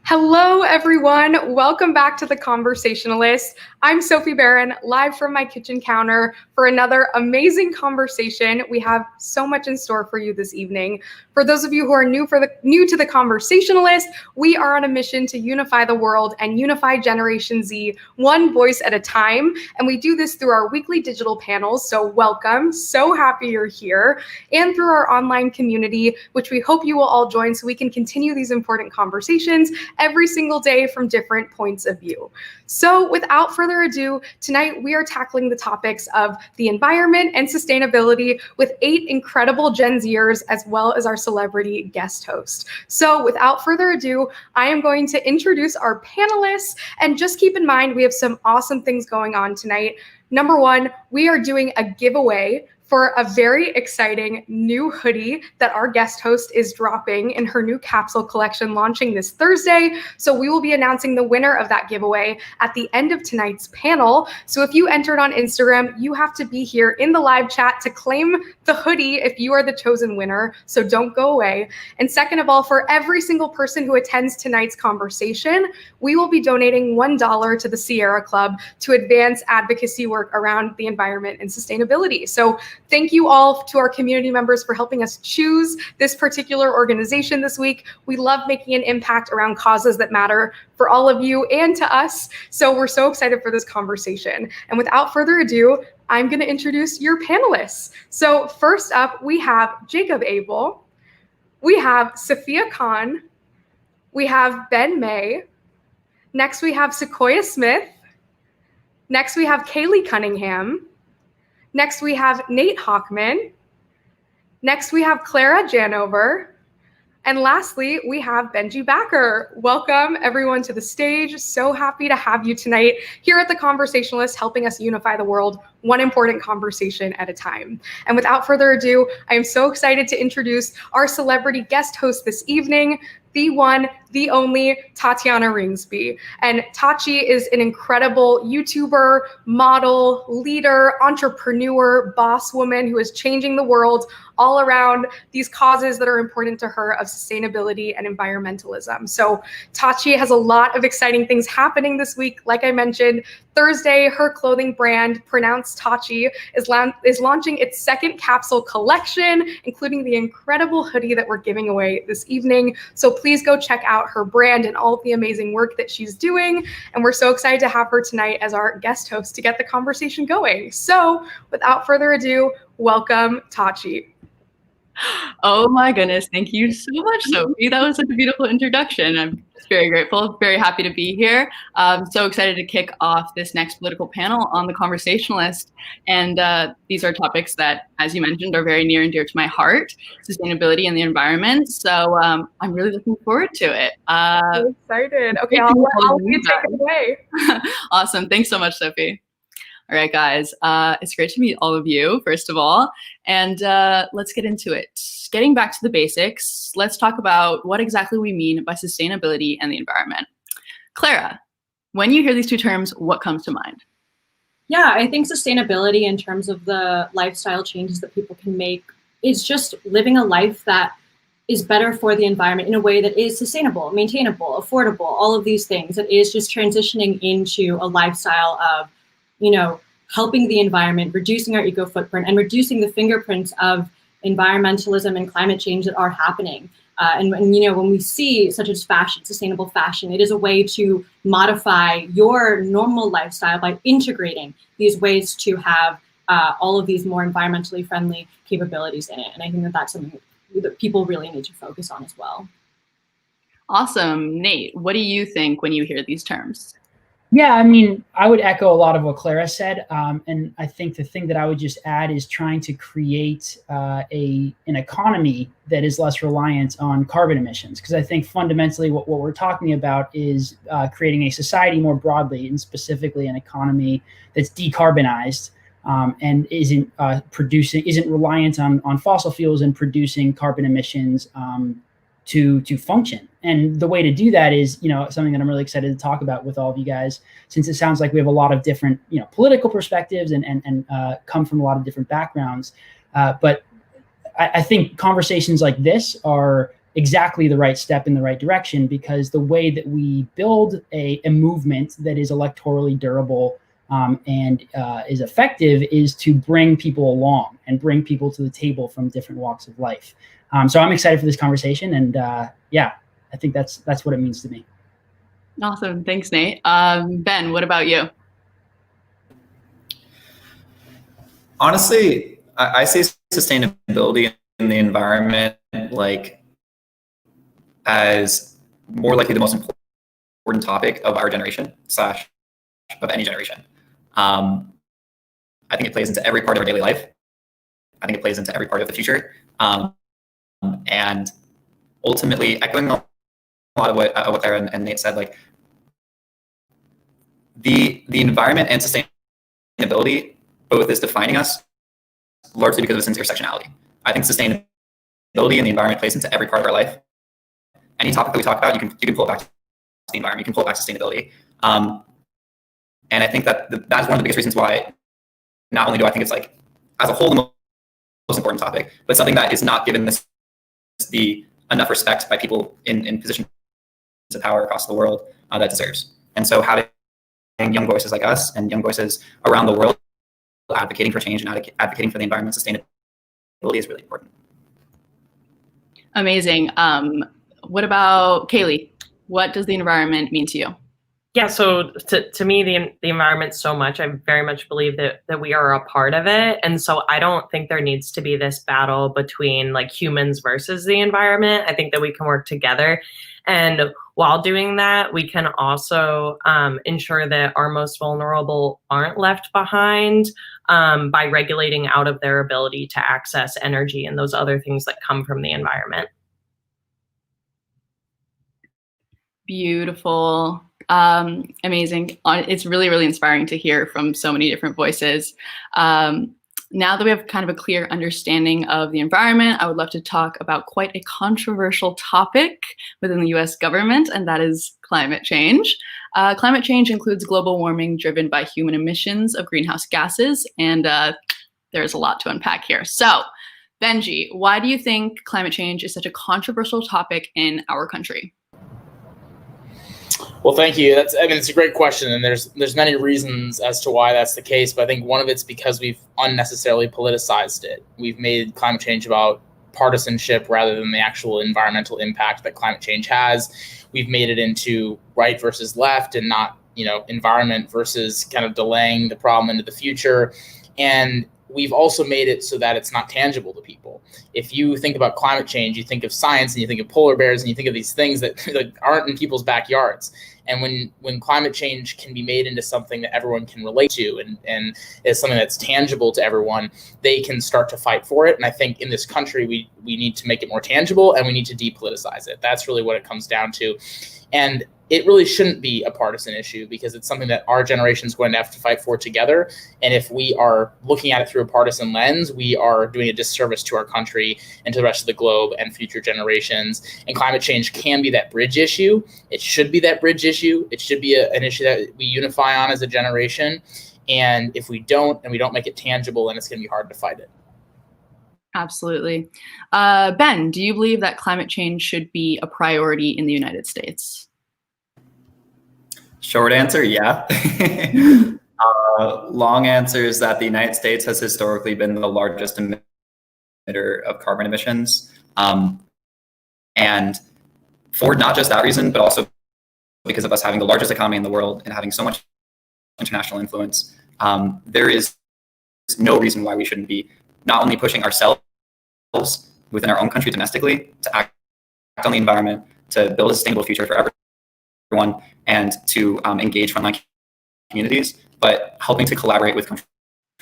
Hello, everyone. Welcome back to The Conversationalist. I'm Sophie Barron, live from my kitchen counter for another amazing conversation. We have so much in store for you this evening. For those of you who are new to The Conversationalist, we are on a mission to unify the world and unify Generation Z one voice at a time. And we do this through our weekly digital panels. So welcome. So happy you're here. And through our online community, which we hope you will all join so we can continue these important conversations every single day from different points of view. So without further ado, tonight we are tackling the topics of the environment and sustainability with 8 incredible Gen Zers as well as our celebrity guest host. So without further ado, I am going to introduce our panelists, and just keep in mind we have some awesome things going on tonight. Number one, we are doing a giveaway for a very exciting new hoodie that our guest host is dropping in her new capsule collection launching this Thursday. So we will be announcing the winner of that giveaway at the end of tonight's panel. So if you entered on Instagram, you have to be here in the live chat to claim the hoodie if you are the chosen winner. So don't go away. And second of all, for every single person who attends tonight's conversation, we will be donating $1 to the Sierra Club to advance advocacy work around the environment and sustainability. So thank you all to our community members for helping us choose this particular organization this week. We love making an impact around causes that matter for all of you and to us. So we're so excited for this conversation. And without further ado, I'm going to introduce your panelists. So first up, we have Jacob Abel. We have Sophia Khan. We have Ben May. Next, we have Sequoia Smith. Next, we have Kaylee Cunningham. Next, we have Nate Hockman. Next, we have Clara Janover. And lastly, we have Benji Backer. Welcome everyone to the stage. So happy to have you tonight here at The Conversationalist, helping us unify the world, one important conversation at a time. And without further ado, I am so excited to introduce our celebrity guest host this evening, the one, the only Tatiana Ringsby. And Tatchi is an incredible YouTuber, model, leader, entrepreneur, boss woman who is changing the world all around these causes that are important to her of sustainability and environmentalism. So Tatchi has a lot of exciting things happening this week. Like I mentioned, Thursday, her clothing brand, Pronounced Tatchi, is launching its second capsule collection, including the incredible hoodie that we're giving away this evening. So please go check out her brand and all of the amazing work that she's doing. And we're so excited to have her tonight as our guest host to get the conversation going. So without further ado, welcome, Tatchi. Oh my goodness, thank you so much, Sophie. That was such a beautiful introduction. I'm just very grateful, very happy to be here. So excited to kick off this next political panel on The Conversationalist. And these are topics that, as you mentioned, are very near and dear to my heart, sustainability and the environment. So I'm really looking forward to it. So excited. Okay, I'll let you take it away. Awesome. Thanks so much, Sophie. All right, guys, it's great to meet all of you, first of all, and let's get into it. Getting back to the basics, let's talk about what exactly we mean by sustainability and the environment. Clara, when you hear these two terms, what comes to mind? Yeah, I think sustainability in terms of the lifestyle changes that people can make is just living a life that is better for the environment in a way that is sustainable, maintainable, affordable, all of these things. It is just transitioning into a lifestyle of, helping the environment, reducing our eco footprint, and reducing the fingerprints of environmentalism and climate change that are happening. And when we see such as fashion, sustainable fashion, it is a way to modify your normal lifestyle by integrating these ways to have all of these more environmentally friendly capabilities in it. And I think that that's something that people really need to focus on as well. Awesome. Nate, what do you think when you hear these terms? Yeah, I mean, I would echo a lot of what Clara said. And I think the thing that I would just add is trying to create an economy that is less reliant on carbon emissions. Because I think fundamentally what we're talking about is creating a society more broadly, and specifically an economy that's decarbonized and isn't reliant on fossil fuels and producing carbon emissions to function. And the way to do that is, something that I'm really excited to talk about with all of you guys, since it sounds like we have a lot of different, political perspectives and come from a lot of different backgrounds. But I think conversations like this are exactly the right step in the right direction, because the way that we build a movement that is electorally durable and is effective is to bring people along and bring people to the table from different walks of life. So I'm excited for this conversation, and I think that's what it means to me. Awesome. Thanks, Nate. Ben, what about you? Honestly, I see sustainability in the environment as more likely the most important topic of our generation / of any generation. I think it plays into every part of our daily life. I think it plays into every part of the future. And ultimately, echoing a lot of what Clara and Nate said, the environment and sustainability both is defining us largely because of its intersectionality. I think sustainability and the environment plays into every part of our life. Any topic that we talk about, you can pull it back to the environment, you can pull it back to sustainability. And I think that's one of the biggest reasons why not only do I think it's as a whole the most important topic, but something that is not given the enough respect by people in positions of power across the world that deserves. And so having young voices like us and young voices around the world advocating for change and advocating for the environment sustainability is really important. Amazing. What about Kaylee? What does the environment mean to you? Yeah, so to me, the environment so much, I very much believe that we are a part of it. And so I don't think there needs to be this battle between humans versus the environment. I think that we can work together. And while doing that, we can also ensure that our most vulnerable aren't left behind by regulating out of their ability to access energy and those other things that come from the environment. Beautiful. Amazing. It's really, really inspiring to hear from so many different voices. Now that we have kind of a clear understanding of the environment, I would love to talk about quite a controversial topic within the US government, and that is climate change. Climate change includes global warming driven by human emissions of greenhouse gases, and there's a lot to unpack here. So, Benji, why do you think climate change is such a controversial topic in our country? Well, thank you. It's a great question, and there's many reasons as to why that's the case. But I think one of it's because we've unnecessarily politicized it. We've made climate change about partisanship rather than the actual environmental impact that climate change has. We've made it into right versus left, and not environment versus kind of delaying the problem into the future. And we've also made it so that it's not tangible to people. If you think about climate change, you think of science and you think of polar bears and you think of these things that aren't in people's backyards. And when climate change can be made into something that everyone can relate to and is something that's tangible to everyone, they can start to fight for it. And I think in this country, we need to make it more tangible and we need to depoliticize it. That's really what it comes down to. And it really shouldn't be a partisan issue because it's something that our generation is going to have to fight for together. And if we are looking at it through a partisan lens, we are doing a disservice to our country and to the rest of the globe and future generations. And climate change can be that bridge issue. It should be that bridge issue. It should be an issue that we unify on as a generation. And if we don't, and we don't make it tangible, then it's going to be hard to fight it. Absolutely. Ben, do you believe that climate change should be a priority in the United States? Short answer, yeah. Long answer is that the United States has historically been the largest emitter of carbon emissions. And for not just that reason, but also because of us having the largest economy in the world and having so much international influence, there is no reason why we shouldn't be not only pushing ourselves within our own country domestically to act on the environment, to build a sustainable future for everyone, and to engage frontline communities, but helping to collaborate with countries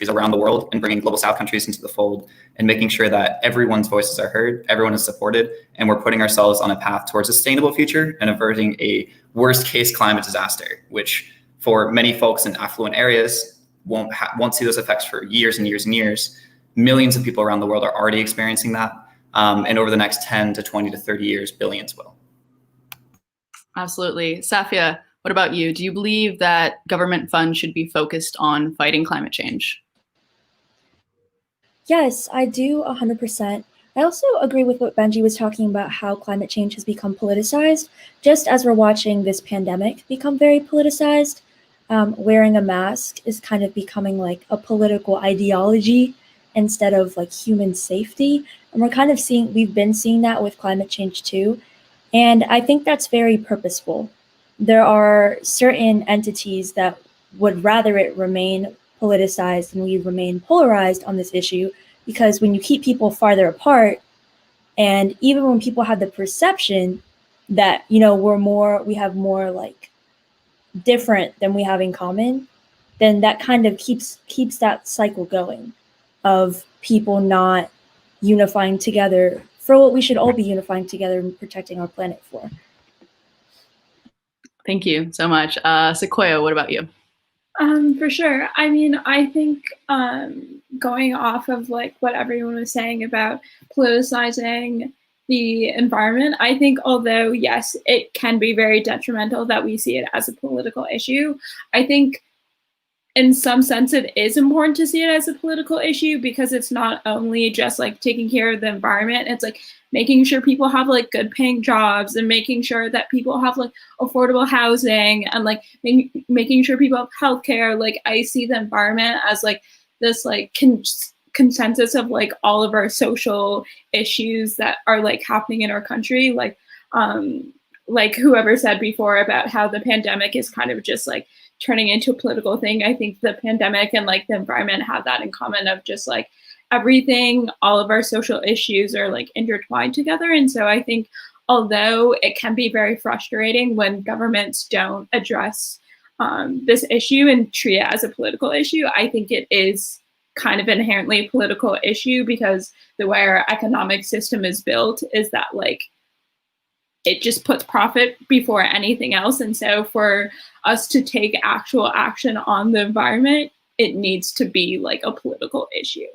around the world and bringing global South countries into the fold and making sure that everyone's voices are heard, everyone is supported, and we're putting ourselves on a path towards a sustainable future and averting a worst case climate disaster, which for many folks in affluent areas won't see those effects for years and years and years. Millions of people around the world are already experiencing that. And over the next 10 to 20 to 30 years, billions will. Absolutely. Safia, what about you? Do you believe that government funds should be focused on fighting climate change? Yes, I do 100%. I also agree with what Benji was talking about, how climate change has become politicized, just as we're watching this pandemic become very politicized. Wearing a mask is kind of becoming like a political ideology instead of like human safety. And we've been seeing that with climate change too. And I think that's very purposeful. There are certain entities that would rather it remain politicized and we remain polarized on this issue, because when you keep people farther apart, and even when people have the perception that, we have more like different than we have in common, then that kind of keeps that cycle going of people not unifying together for what we should all be unifying together and protecting our planet for. Thank you so much. Sequoia, what about you? For sure. I mean, I think going off of like what everyone was saying about politicizing the environment, I think although, yes, it can be very detrimental that we see it as a political issue, I think in some sense it is important to see it as a political issue, because it's not only just like taking care of the environment, it's like making sure people have like good paying jobs and making sure that people have like affordable housing and like making sure people have healthcare. Like I see the environment as like this like consensus of like all of our social issues that are like happening in our country. Like whoever said before about how the pandemic is kind of just like turning into a political thing. I think the pandemic and like the environment have that in common of just like everything, all of our social issues are like intertwined together. And so I think although it can be very frustrating when governments don't address this issue and treat it as a political issue, I think it is kind of inherently a political issue, because the way our economic system is built is that like it just puts profit before anything else. And so for us to take actual action on the environment, it needs to be like a political issue.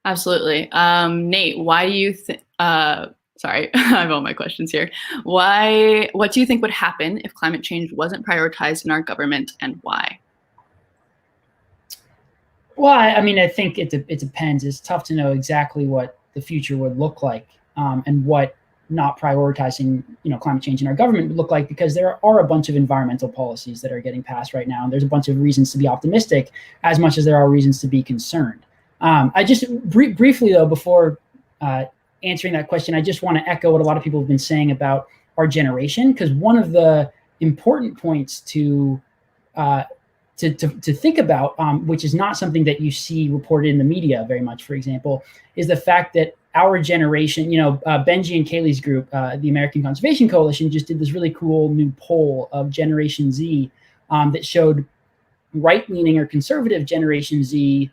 Absolutely. Nate, why do you think, sorry, I have all my questions here. What do you think would happen if climate change wasn't prioritized in our government, and why? Well, I mean, I think it depends. It's tough to know exactly what the future would look like. And what not prioritizing, climate change in our government would look like, because there are a bunch of environmental policies that are getting passed right now, and there's a bunch of reasons to be optimistic as much as there are reasons to be concerned. I just briefly though, before answering that question, I just want to echo what a lot of people have been saying about our generation, because one of the important points to think about, which is not something that you see reported in the media very much, for example, is the fact that our generation, Benji and Kaylee's group, the American Conservation Coalition, just did this really cool new poll of Generation Z that showed right-leaning or conservative Generation Z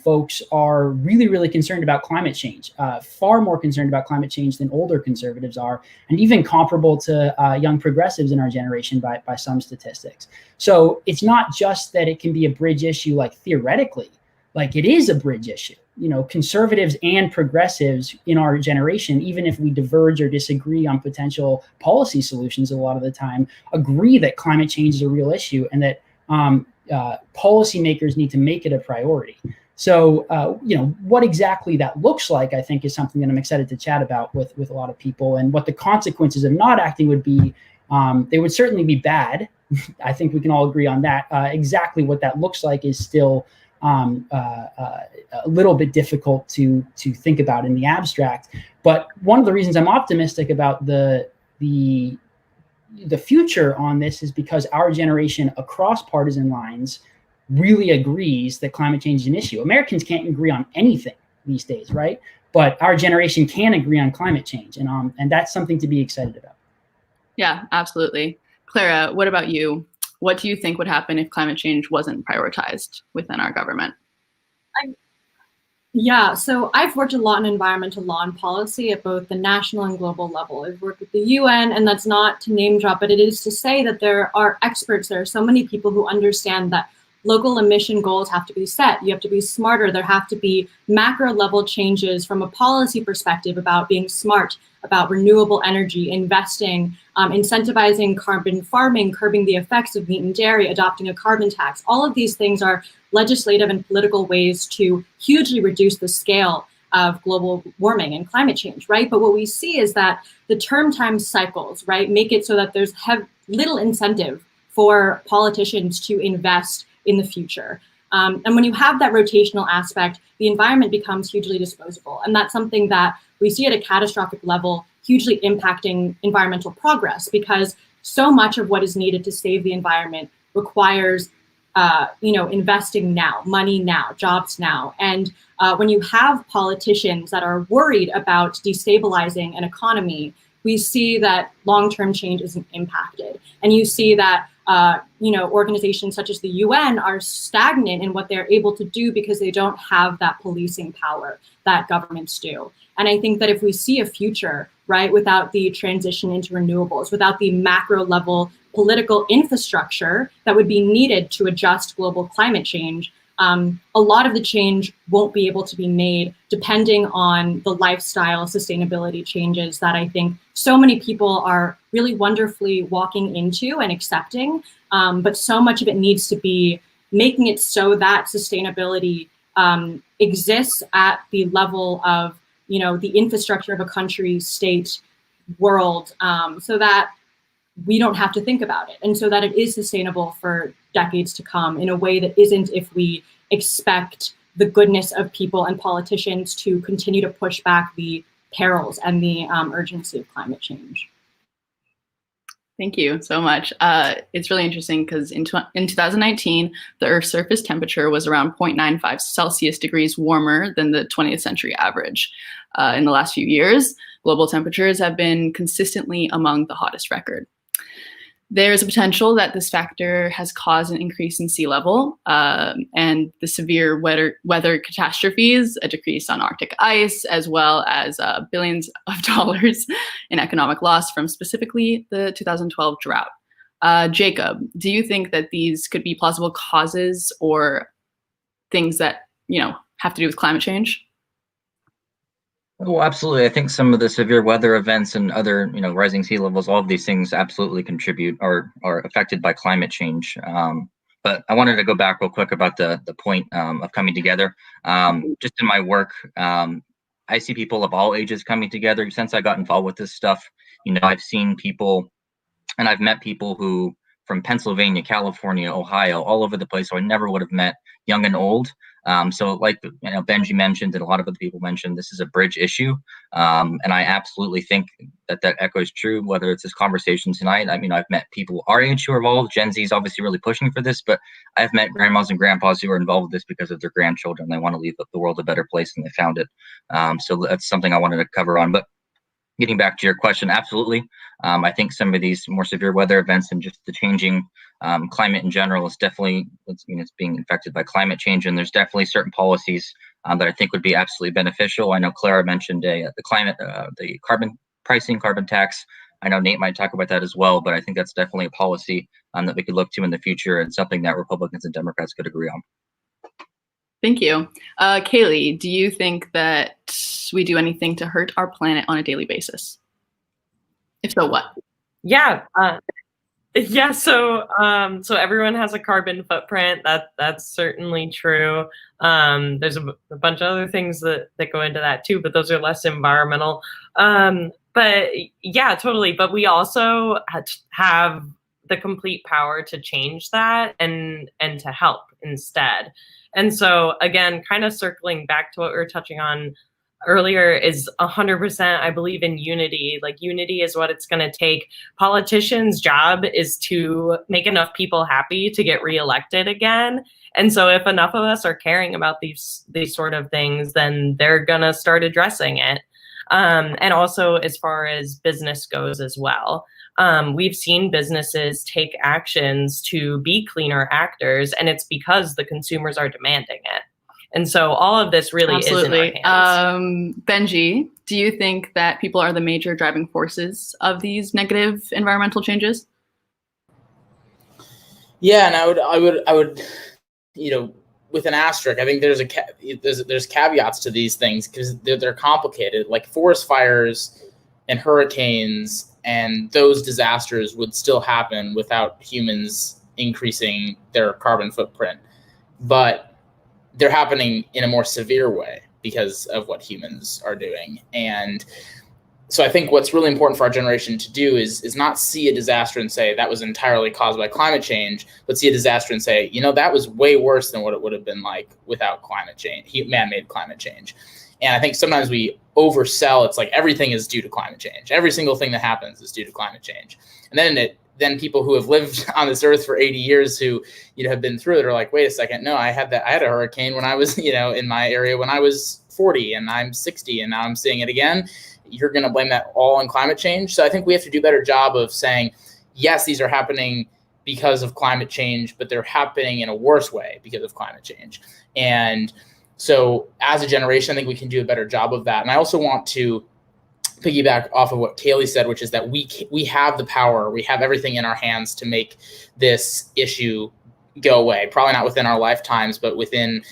folks are really, really concerned about climate change, far more concerned about climate change than older conservatives are, and even comparable to young progressives in our generation by some statistics. So it's not just that it can be a bridge issue, like theoretically, like it is a bridge issue. You know, conservatives and progressives in our generation, even if we diverge or disagree on potential policy solutions a lot of the time, agree that climate change is a real issue and that policymakers need to make it a priority. So, you know, what exactly that looks like, I think, is something that I'm excited to chat about with a lot of people, and what the consequences of not acting would be. They would certainly be bad. I think we can all agree on that. Exactly what that looks like is still a little bit difficult to think about in the abstract. But one of the reasons I'm optimistic about the future on this is because our generation across partisan lines really agrees that climate change is an issue. Americans can't agree on anything these days, right? But our generation can agree on climate change, and that's something to be excited about. Yeah, absolutely. Clara, what about you? What do you think would happen if climate change wasn't prioritized within our government? Yeah, so I've worked a lot in environmental law and policy at both the national and global level. I've worked with the UN, and that's not to name drop, but it is to say that there are experts, there are so many people who understand that local emission goals have to be set. You have to be smarter. There have to be macro level changes from a policy perspective about being smart, about renewable energy, investing, incentivizing carbon farming, curbing the effects of meat and dairy, adopting a carbon tax. All of these things are legislative and political ways to hugely reduce the scale of global warming and climate change, right? But what we see is that the term time cycles, right, make it so that there's little incentive for politicians to invest in the future. And when you have that rotational aspect, the environment becomes hugely disposable. And that's something that we see at a catastrophic level, hugely impacting environmental progress, because so much of what is needed to save the environment requires investing now, money now, jobs now. And when you have politicians that are worried about destabilizing an economy, we see that long-term change isn't impacted. And you see that organizations such as the UN are stagnant in what they're able to do because they don't have that policing power that governments do. And I think that if we see a future, right, without the transition into renewables, without the macro level political infrastructure that would be needed to adjust global climate change, a lot of the change won't be able to be made depending on the lifestyle sustainability changes that I think so many people are really wonderfully walking into and accepting. But so much of it needs to be making it so that sustainability exists at the level of, the infrastructure of a country, state, world, so that we don't have to think about it, and so that it is sustainable for decades to come in a way that isn't if we expect the goodness of people and politicians to continue to push back the perils and the urgency of climate change. Thank you so much. It's really interesting because in 2019, the Earth's surface temperature was around 0.95 Celsius degrees warmer than the 20th century average. In the last few years, global temperatures have been consistently among the hottest record. There's a potential that this factor has caused an increase in sea level and the severe weather catastrophes, a decrease on Arctic ice, as well as billions of dollars in economic loss from specifically the 2012 drought. Jacob, do you think that these could be plausible causes or things that, have to do with climate change? Oh, absolutely. I think some of the severe weather events and other, rising sea levels, all of these things absolutely contribute or are affected by climate change. But I wanted to go back real quick about the point of coming together. Just in my work, I see people of all ages coming together. Since I got involved with this stuff, I've seen people and I've met people who from Pennsylvania, California, Ohio, all over the place. So I never would have met young and old. So like Benji mentioned and a lot of other people mentioned, this is a bridge issue. And I absolutely think that echoes true, whether it's this conversation tonight. I mean, I've met people our age who are involved. Gen Z is obviously really pushing for this, but I've met grandmas and grandpas who are involved with this because of their grandchildren. They want to leave the world a better place than they found it. So that's something I wanted to cover on. But getting back to your question, absolutely. I think some of these more severe weather events and just the changing climate in general is definitely, it's being affected by climate change, and there's definitely certain policies that I think would be absolutely beneficial. I know Clara mentioned the carbon pricing, carbon tax. I know Nate might talk about that as well, but I think that's definitely a policy that we could look to in the future, and something that Republicans and Democrats could agree on. Thank you. Kaylee, do you think that we do anything to hurt our planet on a daily basis? If so, what? Yeah. So everyone has a carbon footprint. That's certainly true. There's a bunch of other things that go into that too, but those are less environmental. But yeah, totally. But we also have the complete power to change that and to help instead. And so again, kind of circling back to what we were touching on earlier, is 100%, I believe in unity. Like, unity is what it's going to take. Politicians' job is to make enough people happy to get reelected again. And so if enough of us are caring about these sort of things, then they're going to start addressing it. And also as far as business goes as well. We've seen businesses take actions to be cleaner actors, and it's because the consumers are demanding it. And so all of this really is in our hands. Benji, do you think that people are the major driving forces of these negative environmental changes? Yeah, and I would, with an asterisk, I think there's caveats to these things because they're complicated. Like forest fires and hurricanes and those disasters would still happen without humans increasing their carbon footprint, but they're happening in a more severe way because of what humans are doing. And so I think what's really important for our generation to do is not see a disaster and say that was entirely caused by climate change, but see a disaster and say, that was way worse than what it would have been like without climate change, man-made climate change. And I think sometimes we oversell. It's like everything is due to climate change. Every single thing that happens is due to climate change. And then people who have lived on this earth for 80 years who, have been through it are like, wait a second, no, I had a hurricane when I was, in my area when I was 40 and I'm 60 and now I'm seeing it again. You're going to blame that all on climate change. So I think we have to do a better job of saying, yes, these are happening because of climate change, but they're happening in a worse way because of climate change. And so as a generation, I think we can do a better job of that. And I also want to piggyback off of what Kaylee said, which is that we have the power, we have everything in our hands to make this issue go away. Probably not within our lifetimes, but within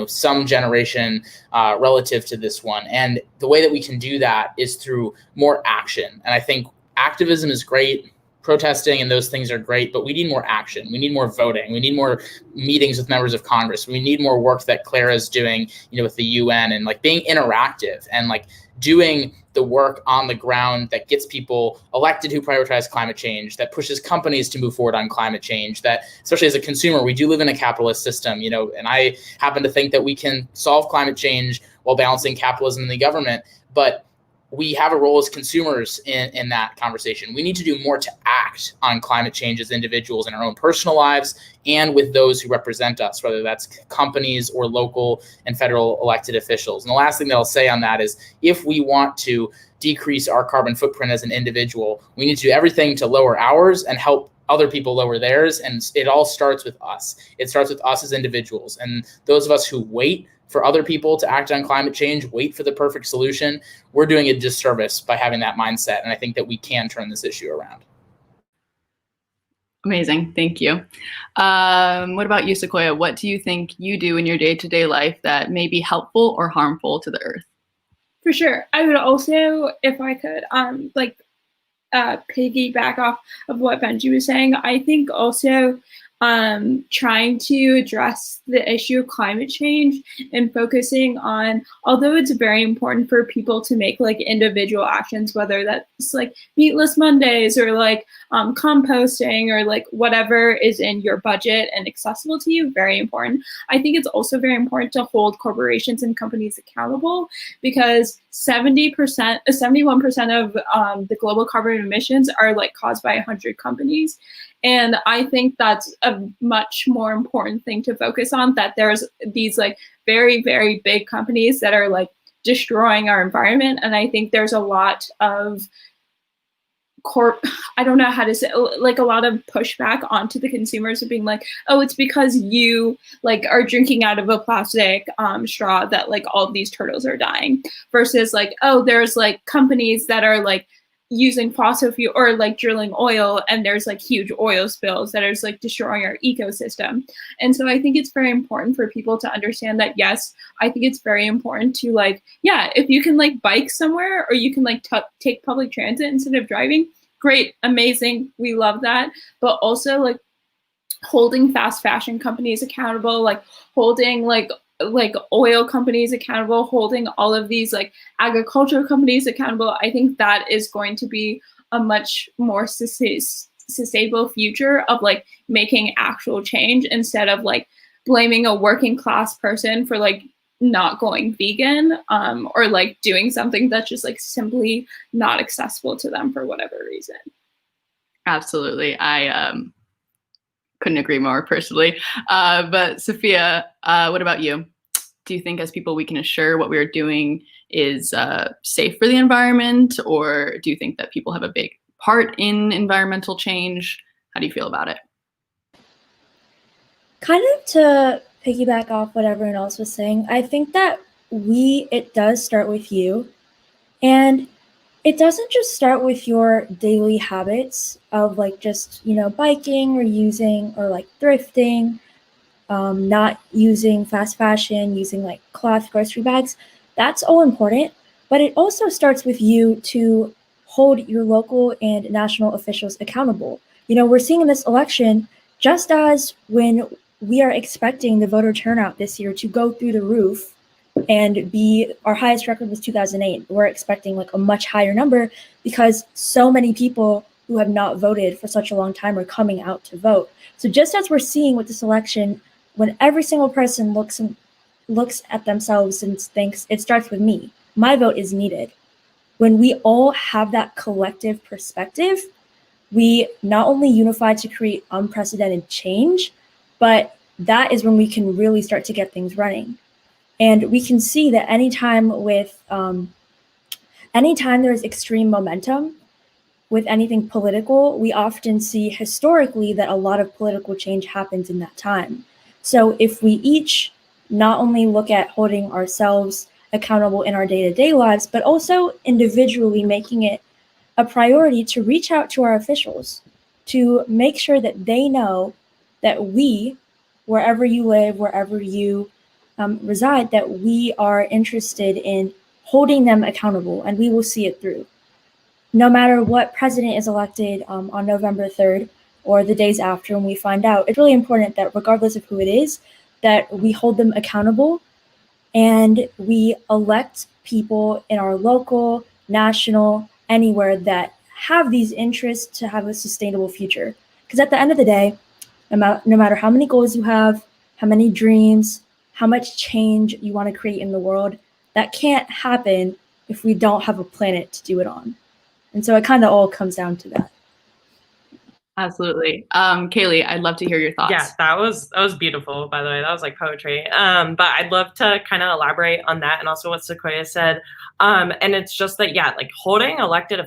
some generation relative to this one. And the way that we can do that is through more action. And I think activism is great. Protesting and those things are great, but we need more action. We need more voting. We need more meetings with members of Congress. We need more work that Clara's doing, with the UN, and like being interactive and like doing the work on the ground that gets people elected who prioritize climate change, that pushes companies to move forward on climate change, that especially as a consumer, we do live in a capitalist system, and I happen to think that we can solve climate change while balancing capitalism and the government, but we have a role as consumers in that conversation. We need to do more to act on climate change as individuals in our own personal lives and with those who represent us, whether that's companies or local and federal elected officials. And the last thing that I'll say on that is if we want to decrease our carbon footprint as an individual, we need to do everything to lower ours and help other people lower theirs. And it all starts with us. It starts with us as individuals. And those of us who wait for other people to act on climate change, wait for the perfect solution, we're doing a disservice by having that mindset. And I think that we can turn this issue around. Amazing. Thank you. What about you, Sequoia? What do you think you do in your day-to-day life that may be helpful or harmful to the earth? For sure. I would also, if I could, piggyback off of what Benji was saying, I think also trying to address the issue of climate change and focusing on, although it's very important for people to make like individual actions, whether that's like meatless Mondays or like composting or like whatever is in your budget and accessible to you, very important. I think it's also very important to hold corporations and companies accountable because 71% of the global carbon emissions are like caused by 100 companies. And I think that's a much more important thing to focus on, that there's these like very, very big companies that are like destroying our environment. And I think there's a lot of I don't know how to say, like a lot of pushback onto the consumers of being like, oh, it's because you like are drinking out of a plastic straw that like all of these turtles are dying, versus like, oh, there's like companies that are like using fossil fuel or like drilling oil, and there's like huge oil spills that are just like destroying our ecosystem. And so I think it's very important for people to understand that, yes, I think it's very important to like, yeah, if you can like bike somewhere or you can like take public transit instead of driving, great, amazing, we love that. But also like holding fast fashion companies accountable, like holding like oil companies accountable, holding all of these like agricultural companies accountable. I think that is going to be a much more sustainable future of like making actual change, instead of like blaming a working class person for like not going vegan or like doing something that's just like simply not accessible to them for whatever reason. Absolutely. I couldn't agree more personally. But Sophia, what about you? Do you think as people we can assure what we're doing is safe for the environment, or do you think that people have a big part in environmental change? How do you feel about it? Kind of to piggyback off what everyone else was saying, I think that it does start with you. And it doesn't just start with your daily habits of like just, biking or using or like thrifting, not using fast fashion, using like cloth grocery bags. That's all important. But it also starts with you to hold your local and national officials accountable. We're seeing in this election, just as when we are expecting the voter turnout this year to go through the roof and be our highest record was 2008. We're expecting like a much higher number because so many people who have not voted for such a long time are coming out to vote. So just as we're seeing with this election, when every single person looks at themselves and thinks it starts with me, my vote is needed. When we all have that collective perspective, we not only unify to create unprecedented change, but that is when we can really start to get things running. And we can see that anytime there is extreme momentum with anything political, we often see historically that a lot of political change happens in that time. So if we each not only look at holding ourselves accountable in our day-to-day lives, but also individually making it a priority to reach out to our officials, to make sure that they know that we, wherever you live, wherever you reside, that we are interested in holding them accountable, and we will see it through. No matter what president is elected on November 3rd or the days after when we find out, it's really important that regardless of who it is, that we hold them accountable and we elect people in our local, national, anywhere that have these interests to have a sustainable future. Because at the end of the day, no matter how many goals you have, how many dreams, how much change you want to create in the world, that can't happen if we don't have a planet to do it on. And so it kind of all comes down to that. Absolutely. Kaylee, I'd love to hear your thoughts. Yeah, that was beautiful, by the way. That was like poetry. But I'd love to kind of elaborate on that and also what Sequoia said. And it's just that, yeah, like holding elected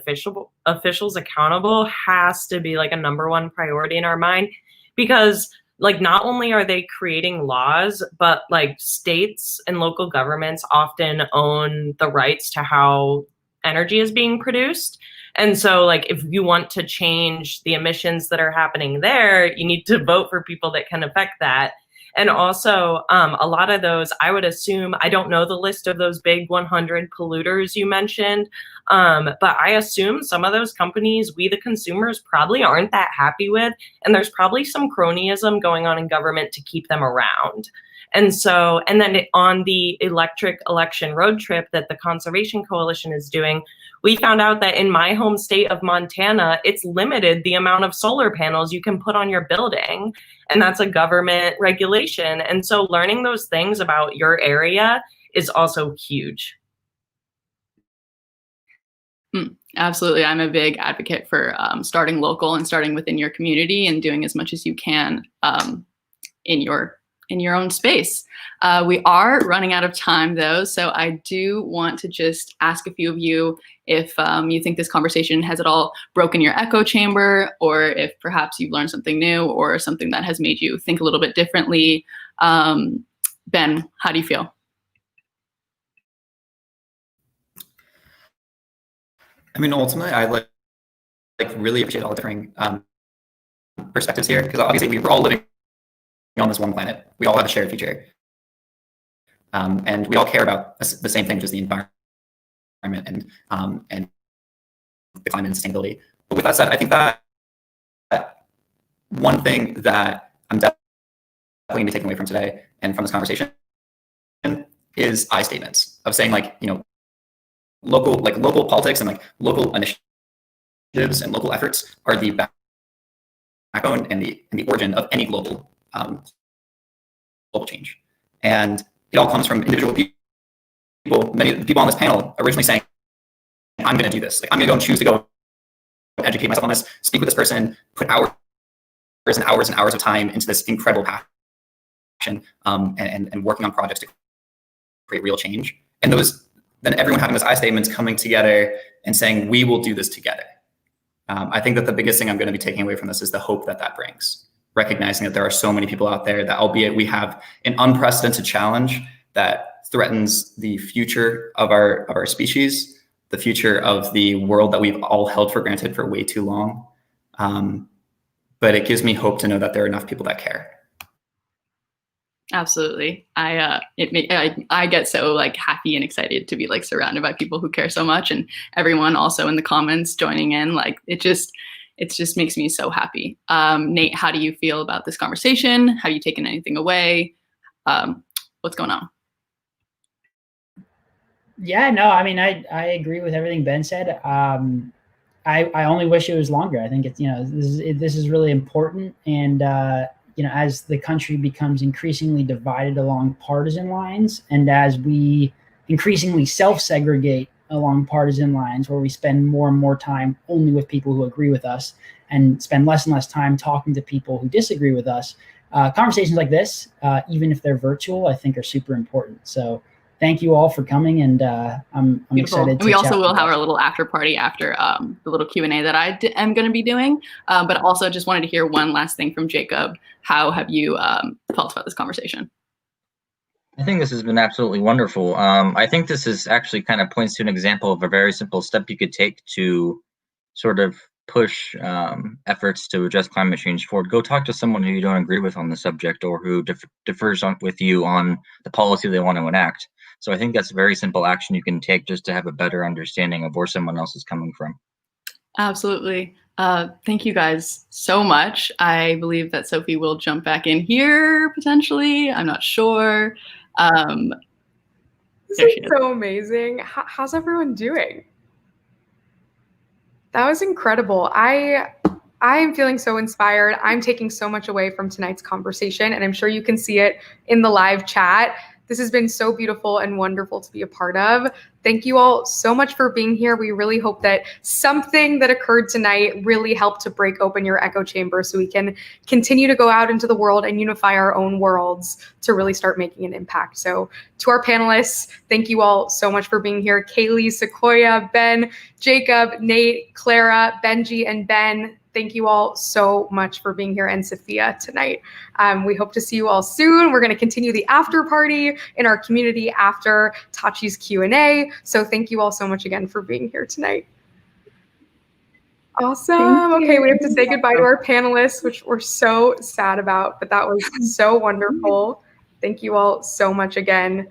officials accountable has to be like a number one priority in our mind, because like not only are they creating laws, but like states and local governments often own the rights to how energy is being produced. And so like if you want to change the emissions that are happening there, you need to vote for people that can affect that. And also a lot of those, I would assume, I don't know the list of those big 100 polluters you mentioned, but I assume some of those companies, we the consumers probably aren't that happy with, and there's probably some cronyism going on in government to keep them around. And so, and then on the electric election road trip that the Conservation Coalition is doing, we found out that in my home state of Montana, it's limited the amount of solar panels you can put on your building. And that's a government regulation. And so learning those things about your area is also huge. Absolutely. I'm a big advocate for starting local and starting within your community and doing as much as you can in your in your own space. We are running out of time though, so I do want to just ask a few of you if you think this conversation has at all broken your echo chamber, or if perhaps you've learned something new or something that has made you think a little bit differently. Ben, how do you feel? I mean, ultimately, I like really appreciate all the differing perspectives here, because obviously we're all living on this one planet. We all have a shared future, and we all care about the same thing, just the environment and the climate and sustainability. But with that said, I think that one thing that I'm definitely going to be taking away from today and from this conversation is I statements of saying, like, you know, local politics and like local initiatives and local efforts are the backbone and the origin of any global change. And it all comes from individual people. Many of the people on this panel originally saying, I'm going to do this. Like, I'm going to go and choose to go educate myself on this, speak with this person, put hours and hours and hours of time into this incredible passion, and working on projects to create real change. And then everyone having those I statements coming together and saying, we will do this together. I think that the biggest thing I'm going to be taking away from this is the hope that that brings. Recognizing that there are so many people out there that, albeit we have an unprecedented challenge that threatens the future of our species, the future of the world that we've all held for granted for way too long. But it gives me hope to know that there are enough people that care. Absolutely. I get so like happy and excited to be like surrounded by people who care so much, and everyone also in the comments joining in. Like it just makes me so happy. Nate, how do you feel about this conversation? Have you taken anything away? What's going on? Yeah, no, I mean, I agree with everything Ben said. I only wish it was longer. I think it's, you know, this is really important. And, you know, as the country becomes increasingly divided along partisan lines, and as we increasingly self-segregate along partisan lines, where we spend more and more time only with people who agree with us and spend less and less time talking to people who disagree with us, conversations like this, even if they're virtual, I think are super important. So thank you all for coming, and I'm excited. And we also will have our little after party after the little Q&A that I am going to be doing. But also just wanted to hear one last thing from Jacob. How have you felt about this conversation? I think this has been absolutely wonderful. I think this is actually kind of points to an example of a very simple step you could take to sort of push efforts to address climate change forward. Go talk to someone who you don't agree with on the subject, or who differs with you on the policy they want to enact. So I think that's a very simple action you can take just to have a better understanding of where someone else is coming from. Absolutely. Thank you guys so much. I believe that Sophie will jump back in here potentially. I'm not sure. This is so amazing. How's everyone doing? That was incredible. I am feeling so inspired. I'm taking so much away from tonight's conversation, and I'm sure you can see it in the live chat. This has been so beautiful and wonderful to be a part of. Thank you all so much for being here. We really hope that something that occurred tonight really helped to break open your echo chamber, so we can continue to go out into the world and unify our own worlds to really start making an impact. So to our panelists, thank you all so much for being here. Kaylee, Sequoia, Ben, Jacob, Nate, Clara, Benji, and Ben. Thank you all so much for being here, and Sophia tonight. We hope to see you all soon. We're going to continue the after party in our community after Tatchi's Q&A. So thank you all so much again for being here tonight. Awesome. Okay, we have to say goodbye to our panelists, which we're so sad about, but that was so wonderful. Thank you all so much again.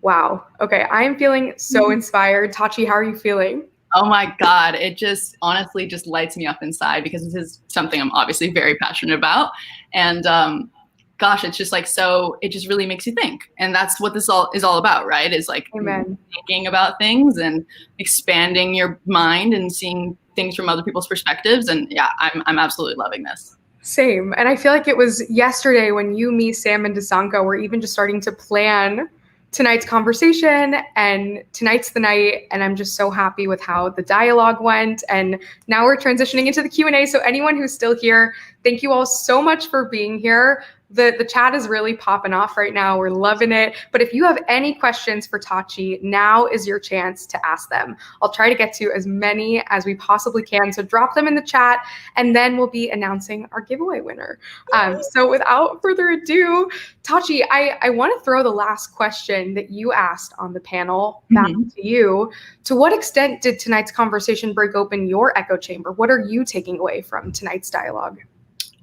Wow. Okay, I am feeling so inspired. Tatchi, how are you feeling? Oh my God, it just honestly just lights me up inside, because this is something I'm obviously very passionate about. And gosh, it's just like, so it just really makes you think. And that's what this is all about, right? Is like thinking about things and expanding your mind and seeing things from other people's perspectives. And yeah, I'm absolutely loving this. Same. And I feel like it was yesterday when you, me, Sam, and Desanka were even just starting to plan tonight's conversation, and tonight's the night, and I'm just so happy with how the dialogue went. And now we're transitioning into the Q&A. So anyone who's still here, thank you all so much for being here. The chat is really popping off right now. We're loving it. But if you have any questions for Tatchi, now is your chance to ask them. I'll try to get to as many as we possibly can. So drop them in the chat, and then we'll be announcing our giveaway winner. So without further ado, Tatchi, I want to throw the last question that you asked on the panel back to you. To what extent did tonight's conversation break open your echo chamber? What are you taking away from tonight's dialogue?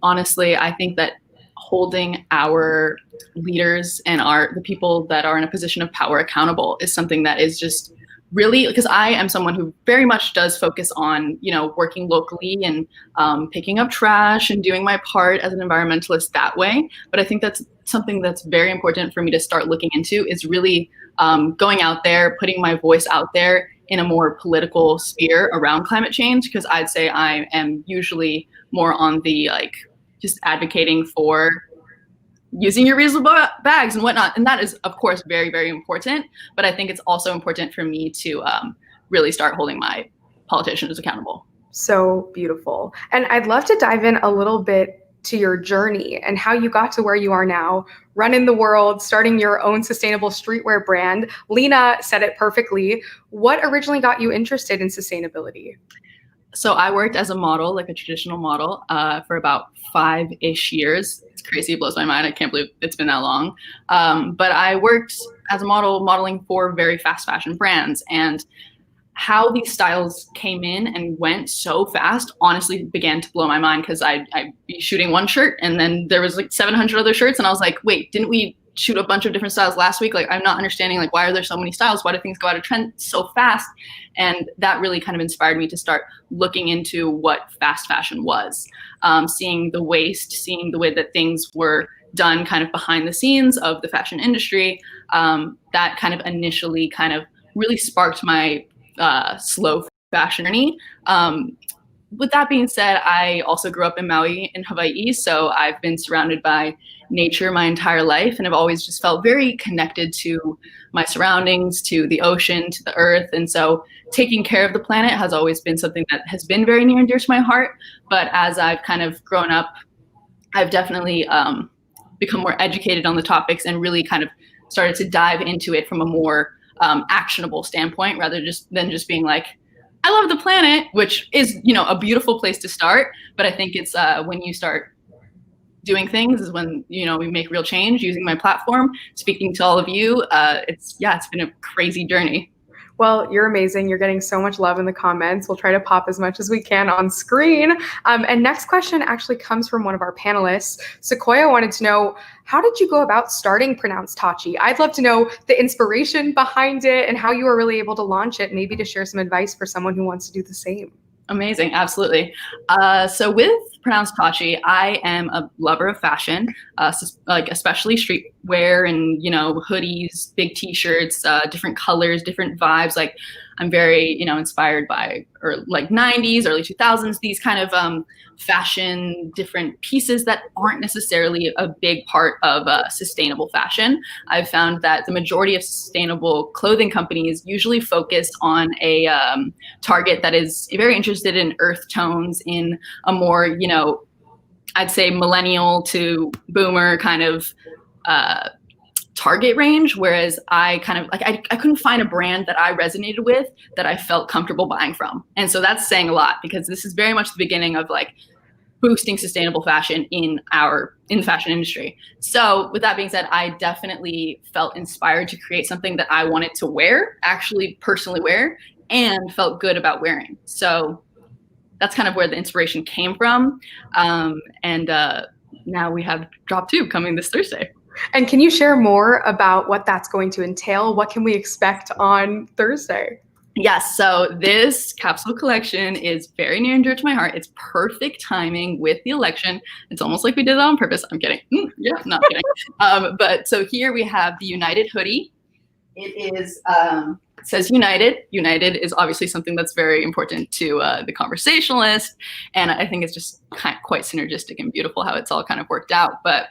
Honestly, I think that holding our leaders and the people that are in a position of power accountable is something that is just really, because I am someone who very much does focus on, working locally and picking up trash and doing my part as an environmentalist that way. But I think that's something that's very important for me to start looking into, is really going out there, putting my voice out there in a more political sphere around climate change, because I'd say I am usually more on the just advocating for using your reusable bags and whatnot. And that is, of course, very, very important. But I think it's also important for me to really start holding my politicians accountable. So beautiful. And I'd love to dive in a little bit to your journey and how you got to where you are now, running the world, starting your own sustainable streetwear brand. Lena said it perfectly. What originally got you interested in sustainability? So I worked as a model, like a traditional model, for about 5-ish years. It's crazy, it blows my mind. I can't believe it's been that long. But I worked as a model, modeling for very fast fashion brands. And how these styles came in and went so fast honestly began to blow my mind, because I'd be shooting one shirt and then there was like 700 other shirts. And I was like, wait, didn't we shoot a bunch of different styles last week? Like, I'm not understanding, why are there so many styles? Why do things go out of trend so fast? And that really kind of inspired me to start looking into what fast fashion was, seeing the waste, seeing the way that things were done kind of behind the scenes of the fashion industry. That kind of initially kind of really sparked my slow fashion journey. With that being said, I also grew up in Maui in Hawaii, so I've been surrounded by nature my entire life, and I've always just felt very connected to my surroundings, to the ocean, to the earth. And so taking care of the planet has always been something that has been very near and dear to my heart. But as I've kind of grown up, I've definitely become more educated on the topics and really kind of started to dive into it from a more actionable standpoint, rather than just being like, I love the planet, which is, a beautiful place to start. But I think it's when you start doing things is when, we make real change. Using my platform, speaking to all of you, it's been a crazy journey. Well, you're amazing. You're getting so much love in the comments. We'll try to pop as much as we can on screen. And next question actually comes from one of our panelists. Sequoia wanted to know, how did you go about starting Pronounced Tatchi? I'd love to know the inspiration behind it and how you were really able to launch it, maybe to share some advice for someone who wants to do the same. Amazing, absolutely. So with Pronounced Tatchi, I am a lover of fashion, especially streetwear and hoodies, big T-shirts, different colors, different vibes. Like, I'm very inspired by 90s, early 2000s, these kind of fashion, different pieces that aren't necessarily a big part of sustainable fashion. I've found that the majority of sustainable clothing companies usually focus on a target that is very interested in earth tones, in a more, I'd say millennial to boomer kind of target range, whereas I kind of I couldn't find a brand that I resonated with that I felt comfortable buying from. And so that's saying a lot, because this is very much the beginning of boosting sustainable fashion in the fashion industry. So with that being said, I definitely felt inspired to create something that I wanted to wear, actually personally wear, and felt good about wearing. So that's kind of where the inspiration came from. And now we have drop 2 coming this Thursday. And can you share more about what that's going to entail? What can we expect on Thursday? Yes, so this capsule collection is very near and dear to my heart. It's perfect timing with the election. It's almost like we did it on purpose. I'm kidding. Yeah, not kidding. But so here we have the United hoodie. It is, it says United. United is obviously something that's very important to the Conversationalist. And I think it's just quite synergistic and beautiful how it's all kind of worked out. But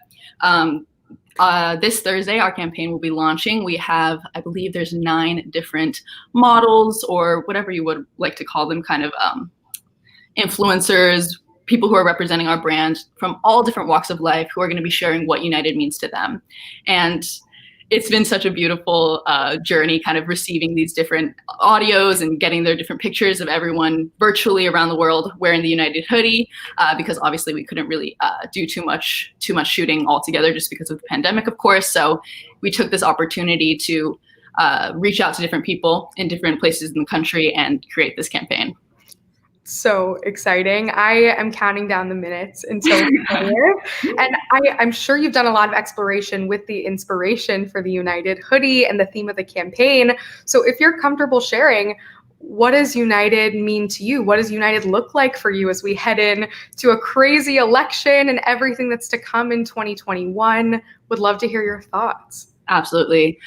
this Thursday, our campaign will be launching. We have, I believe there's 9 different models, or whatever you would like to call them, kind of influencers, people who are representing our brand from all different walks of life who are going to be sharing what United means to them. And it's been such a beautiful journey, kind of receiving these different audios and getting their different pictures of everyone virtually around the world wearing the United hoodie, because obviously we couldn't really do too much shooting all together just because of the pandemic, of course. So we took this opportunity to reach out to different people in different places in the country and create this campaign. So exciting. I am counting down the minutes until and I'm sure you've done a lot of exploration with the inspiration for the United hoodie and the theme of the campaign. So if you're comfortable sharing, what does United mean to you? What does United look like for you as we head in to a crazy election and everything that's to come in 2021? Would love to hear your thoughts. Absolutely.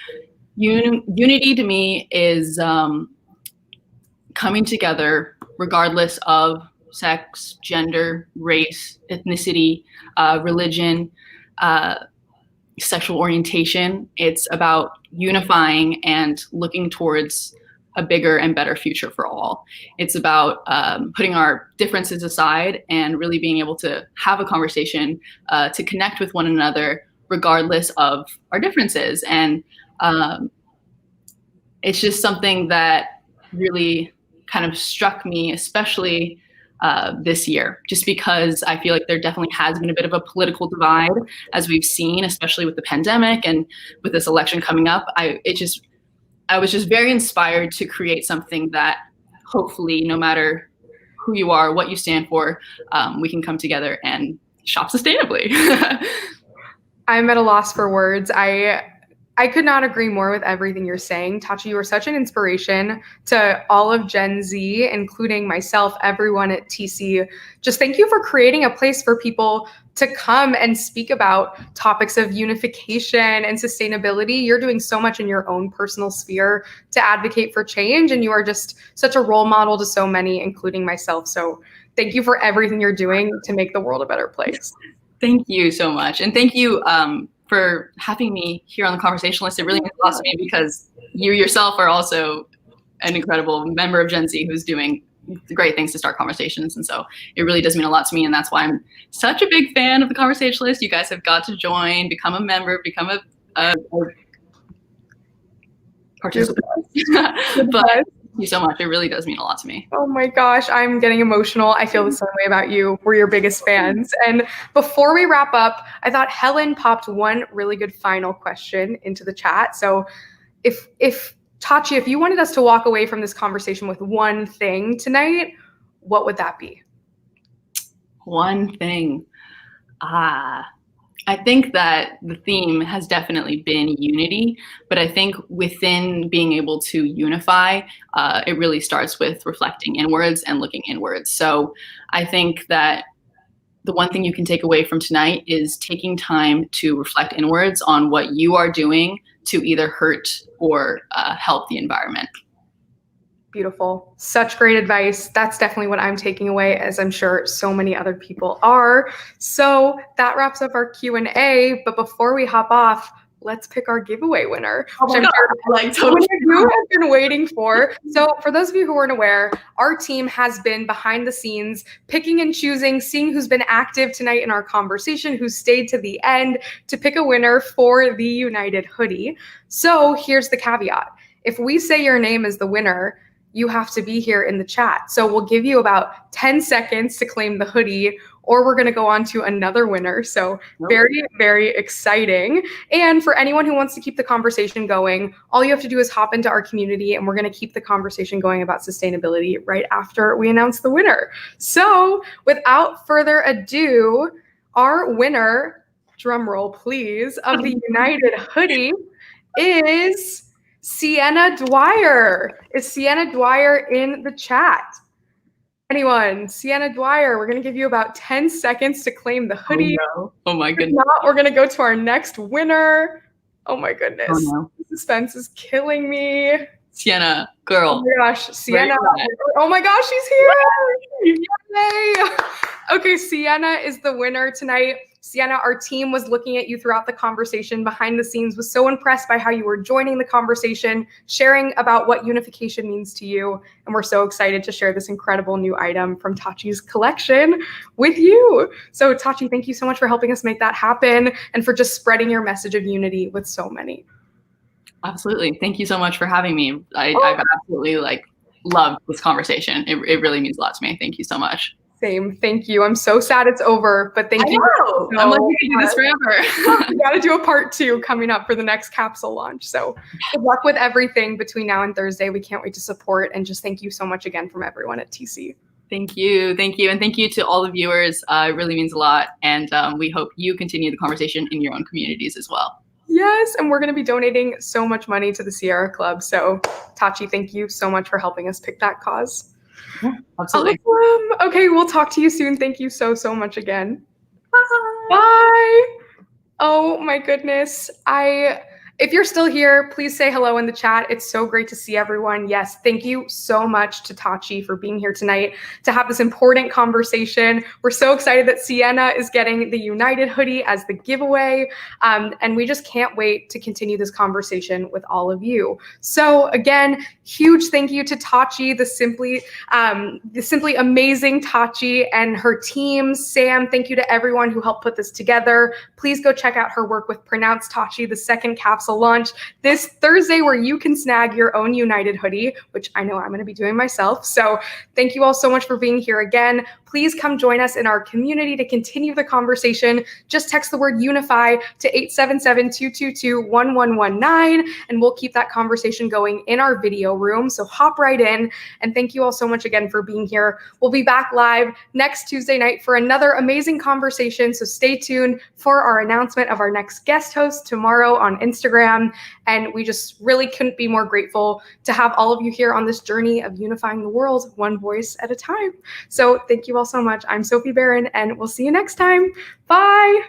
Unity to me is coming together regardless of sex, gender, race, ethnicity, religion, sexual orientation. It's about unifying and looking towards a bigger and better future for all. It's about putting our differences aside and really being able to have a conversation to connect with one another regardless of our differences. And it's just something that really kind of struck me, especially this year, just because I feel like there definitely has been a bit of a political divide, as we've seen, especially with the pandemic and with this election coming up. I was just very inspired to create something that hopefully, no matter who you are, what you stand for, we can come together and shop sustainably. I'm at a loss for words. I could not agree more with everything you're saying. Tatchi, you are such an inspiration to all of Gen Z, including myself, everyone at TC. Just thank you for creating a place for people to come and speak about topics of unification and sustainability. You're doing so much in your own personal sphere to advocate for change, and you are just such a role model to so many, including myself. So thank you for everything you're doing to make the world a better place. Thank you so much. And thank you for having me here on the Conversationalist. It really means a lot to me because you yourself are also an incredible member of Gen Z who's doing great things to start conversations. And so it really does mean a lot to me. And that's why I'm such a big fan of the Conversationalist. You guys have got to join, become a member, become a participant. But thank you so much. It really does mean a lot to me. Oh my gosh, I'm getting emotional. I feel the same way about you. We're your biggest fans. And before we wrap up, I thought Helen popped one really good final question into the chat. So if Tatchi, if you wanted us to walk away from this conversation with one thing tonight, what would that be? One thing. I think that the theme has definitely been unity, but I think within being able to unify, it really starts with reflecting inwards and looking inwards. So I think that the one thing you can take away from tonight is taking time to reflect inwards on what you are doing to either hurt or help the environment. Beautiful. Such great advice. That's definitely what I'm taking away, as I'm sure so many other people are. So that wraps up our Q&A. But before we hop off, let's pick our giveaway winner, which I'm sure you have been waiting for. So for those of you who weren't aware, our team has been behind the scenes, picking and choosing, seeing who's been active tonight in our conversation, who stayed to the end to pick a winner for the United hoodie. So here's the caveat. If we say your name is the winner, you have to be here in the chat. So we'll give you about 10 seconds to claim the hoodie, or we're gonna go on to another winner. So very, very exciting. And for anyone who wants to keep the conversation going, all you have to do is hop into our community, and we're gonna keep the conversation going about sustainability right after we announce the winner. So without further ado, our winner, drum roll please, of the United hoodie is Sienna Dwyer. Is Sienna Dwyer in the chat? Anyone? Sienna Dwyer, we're going to give you about 10 seconds to claim the hoodie. Oh, no. Oh my goodness. If not, we're going to go to our next winner. Oh my goodness. Oh, no. Suspense is killing me. Sienna, girl. Oh my gosh, Sienna. Oh my gosh, she's here. Yay. Okay, Sienna is the winner tonight. Sienna, our team was looking at you throughout the conversation behind the scenes, was so impressed by how you were joining the conversation, sharing about what unification means to you. And we're so excited to share this incredible new item from Tatchi's collection with you. So Tatchi, thank you so much for helping us make that happen and for just spreading your message of unity with so many. Absolutely. Thank you so much for having me. I've absolutely loved this conversation. It really means a lot to me. Thank you so much. Same. Thank you. I'm so sad it's over, but thank you. I'm like, we can do this forever. We got to do a part 2 coming up for the next capsule launch. So good luck with everything between now and Thursday. We can't wait to support, and just thank you so much again from everyone at TC. Thank you. Thank you. And thank you to all the viewers. It really means a lot. And we hope you continue the conversation in your own communities as well. Yes, and we're going to be donating so much money to the Sierra Club. So Tatchi, thank you so much for helping us pick that cause. Yeah, absolutely. Awesome. Okay, we'll talk to you soon. Thank you so much again. Bye. Bye. Oh my goodness. If you're still here, please say hello in the chat. It's so great to see everyone. Yes, thank you so much to Tatchi for being here tonight to have this important conversation. We're so excited that Sienna is getting the United hoodie as the giveaway. And we just can't wait to continue this conversation with all of you. So again, huge thank you to Tatchi, the simply amazing Tatchi and her team. Sam, thank you to everyone who helped put this together. Please go check out her work with Pronounced Tatchi, the second capsule launch this Thursday, where you can snag your own United hoodie, which I know I'm going to be doing myself. So thank you all so much for being here again. Please come join us in our community to continue the conversation. Just text the word unify to 877-222-1119, and we'll keep that conversation going in our video room. So hop right in. And thank you all so much again for being here. We'll be back live next Tuesday night for another amazing conversation. So stay tuned for our announcement of our next guest host tomorrow on Instagram. And we just really couldn't be more grateful to have all of you here on this journey of unifying the world one voice at a time. So thank you all so much. I'm Sophie Barron, and we'll see you next time. Bye.